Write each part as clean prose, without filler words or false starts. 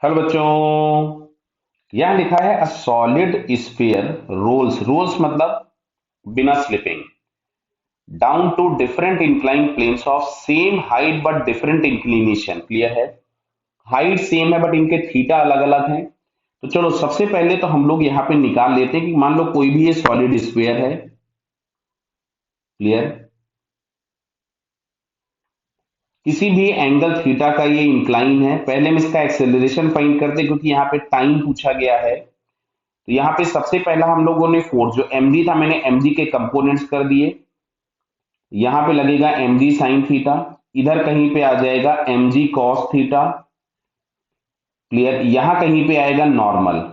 Hello बच्चों। यह लिखा है a solid sphere rolls rolls मतलब बिना slipping down to different incline planes of same height but different inclination. Clear है? हाइट सेम है बट इनके थीटा अलग अलग हैं। तो चलो सबसे पहले तो हम लोग यहाँ पे निकाल लेते हैं कि मान लो कोई भी ये सॉलिड स्फीयर है। क्लियर? किसी भी एंगल थीटा का ये इंक्लाइन है। पहले हम इसका एक्सेलरेशन फाइंड करते हैं क्योंकि यहाँ पे टाइम पूछा गया है। तो यहाँ पे सबसे पहला हम लोगों ने फोर्स जो mg था मैंने mg के कंपोनेंट्स कर दिए। यहाँ पे लगेगा mg साइन थीटा, इधर कहीं पे आ जाएगा mg कॉस थीटा। क्लियर? यहाँ कहीं पे आएगा नॉर्मल।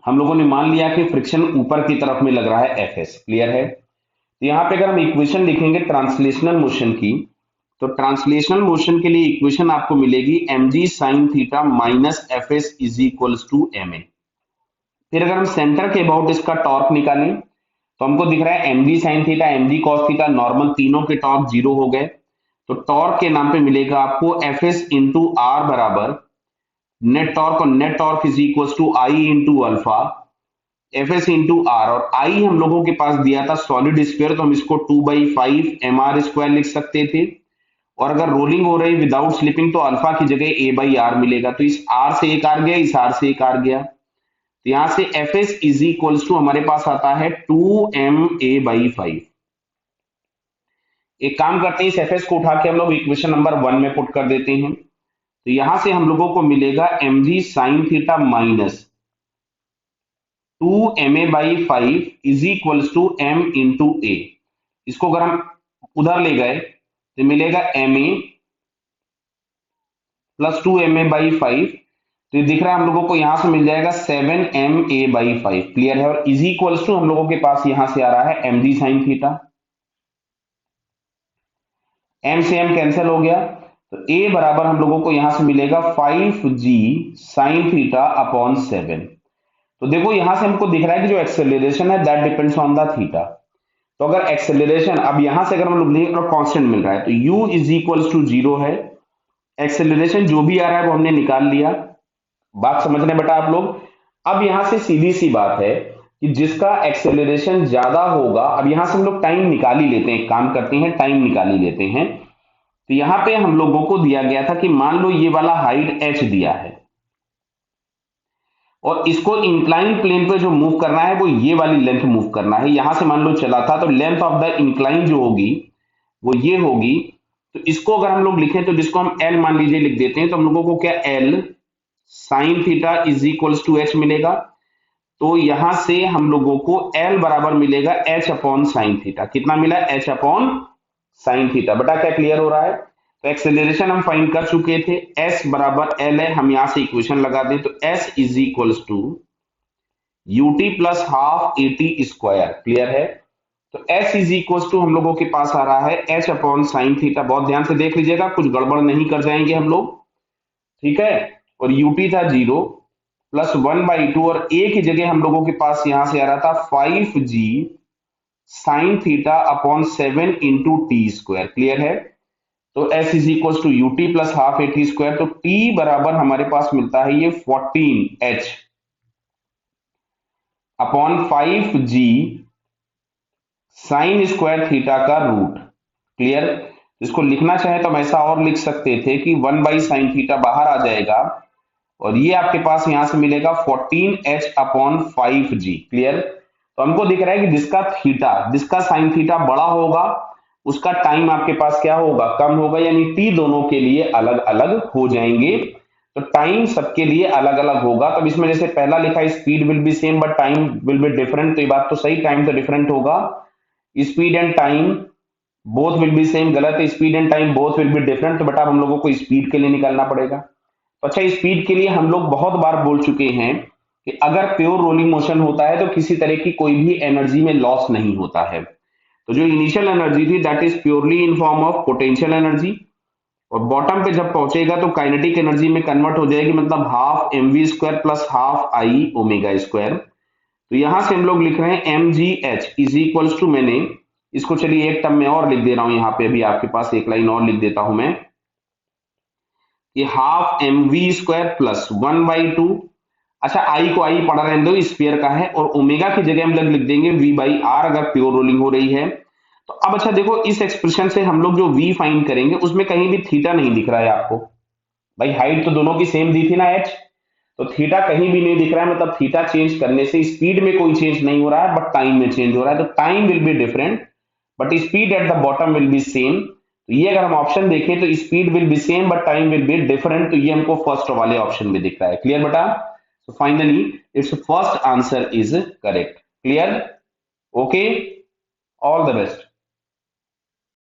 हम लोगों ने मान लिया कि फ्रिक्शन ऊपर की तरफ में लग रहा है Fs। क्लियर है? तो यहाँ पे अगर हम इक्वेशन लिखेंगे ट्रांसलेशनल मोशन की, तो ट्रांसलेशनल मोशन के लिए इक्वेशन आपको मिलेगी mg sine theta minus Fs is equals to ma। फिर अगर हम सेंटर के अबाउट इसका टॉर्क निकालें तो हमको दिख रहा है mg sine theta mg cos theta normal, तीनों के टॉर्क जीरो हो गए। तो टॉर्क के नाम पे मिलेगा आपको एफ एस इंटू आर बराबर नेट टॉर्क, और net torque is equal to I into alpha F S into R. और आई हम लोगों के पास दिया था सॉलिड स्फीयर, तो हम इसको 2/5 एम आर स्क्वायर लिख सकते थे। और अगर रोलिंग हो रही विदाउट स्लिपिंग तो अल्फा की जगह a/r मिलेगा। तो इस r से एक आर गया, इस r से एक आर गया। तो यहां से F S is equals to हमारे पास आता है 2ma/5। एक काम करते हैं, इस एफ एस को उठा के हम लोग इक्वेशन नंबर 1 में पुट कर देते हैं। तो यहां से हम लोगों को मिलेगा mg sine theta minus 2ma/5 is equals to m into A. इसको अगर हम उधर ले गए तो मिलेगा ma प्लस 2ma/5। तो ये दिख रहा है हम लोगों को यहां से मिल जाएगा 7ma/5। क्लियर है? और इज इक्वल्स टू हम लोगों के पास यहां से आ रहा है mg साइन थीटा, m से m कैंसिल हो गया। तो a बराबर हम लोगों को यहां से मिलेगा 5g साइन थीटा अपॉन 7। तो देखो यहां से हमको दिख रहा है कि जो एक्सेलरेशन है that depends on the theta. तो अगर एक्सेलरेशन अब यहां से अगर हम लोग लें और कांस्टेंट मिल रहा है तो u इज इक्वल्स टू 0 है। एक्सेलरेशन जो भी आ रहा है वो हमने निकाल लिया। बात समझ रहे हैं बेटा आप लोग? अब यहां से सीधी सी बात है कि जिसका एक्सेलरेशन ज्यादा होगा, अब यहां से हम लोग टाइम निकाल ही लेते हैं, एक काम करते हैं टाइम निकाल ही लेते हैं। तो यहां पे हम लोगों को दिया गया था कि मान लो ये वाला हाइट h दिया है और इसको इंक्लाइन प्लेन पे जो मूव करना है वो ये वाली लेंथ मूव करना है। यहां से मान लो चला था तो लेंथ ऑफ द इंक्लाइन जो होगी वो ये होगी। तो इसको अगर हम लोग लिखें तो जिसको हम l मान लीजिए लिख देते हैं, तो हम लोगों को क्या l sine theta is equals to h मिलेगा। तो यहां से हम लोगों को l बराबर मिलेगा h अपॉन साइन थीटा। कितना मिला? h upon sine theta. बेटा क्या क्लियर हो रहा है? तो एक्सेलरेशन हम फाइंड कर चुके थे, s बराबर l है। हम यहां से इक्वेशन लगा दें तो s is equals to ut plus half A T square. Clear है? तो s इज इक्वल्स टू हम लोगों के पास आ रहा है h अपॉन साइन थीटा। बहुत ध्यान से देख लीजिएगा, कुछ गड़बड़ नहीं कर जाएंगे हम लोग। ठीक है? और ut था 0 प्लस 1/2, और a की जगह हम लोगों के पास यहां से आ रहा था 5g sine theta upon 7 into T square. Clear है? तो s is equal to U T plus half A T square. तो t बराबर हमारे पास मिलता है ये 14h upon 5g sine square theta का रूट। क्लियर? इसको लिखना चाहे तो हम ऐसा और लिख सकते थे कि 1/sin थीटा बाहर आ जाएगा और ये आपके पास यहां से मिलेगा 14h अपॉन 5g। क्लियर? तो हमको दिख रहा है कि जिसका साइन थीटा बड़ा होगा उसका टाइम आपके पास क्या होगा? कम होगा, यानी टी दोनों के लिए अलग अलग हो जाएंगे। तो टाइम सबके लिए अलग अलग होगा। तो इसमें जैसे पहला लिखा है speed will be same but time will be different, तो ये बात तो सही, टाइम तो डिफरेंट होगा। Speed and time both will be same गलत है, speed and time both will be different. तो बेटा हम लोगों को स्पीड के लिए निकालना पड़ेगा। तो अच्छा, स्पीड के लिए हम लोग बहुत बार बोल चुके हैं कि अगर प्योर रोलिंग मोशन होता है तो किसी तरह की कोई भी एनर्जी में लॉस नहीं होता है। तो जो इनिशियल एनर्जी थी that is purely in form of potential energy, और बॉटम पे जब पहुंचेगा तो काइनेटिक एनर्जी में कन्वर्ट हो जाएगी, मतलब half M V square plus half I omega square. तो यहां से हम लोग लिख रहे हैं M G H is equals to, मैंने इसको चलिए एक टर्म में और लिख दे रहा हूं, यहां पे अभी आपके पास एक लाइन और लिख देता हूं मैं। ये half M V square plus 1/2। अच्छा आई को आई पढ़ा रहने दो, स्फीयर का है, और ओमेगा की जगह हम लोग लिख देंगे वी बाई आर अगर प्योर रोलिंग हो रही है तो। अब अच्छा देखो, इस एक्सप्रेशन से हम लोग जो वी फाइंड करेंगे उसमें कहीं भी थीटा नहीं दिख रहा है आपको। भाई हाइट तो दोनों की सेम दी थी ना एच, तो थीटा कहीं भी नहीं दिख रहा है, मतलब थीटा चेंज करने से स्पीड में कोई चेंज नहीं हो रहा है बट टाइम में चेंज हो रहा है, तो time will be different but speed at the bottom will be same. तो ये अगर हम ऑप्शन देखें तो speed will be same but time will be different, तो ये हमको फर्स्ट वाले ऑप्शन में दिख रहा है। क्लियर बेटा? So finally it's first answer is correct. Clear? Okay, all the best.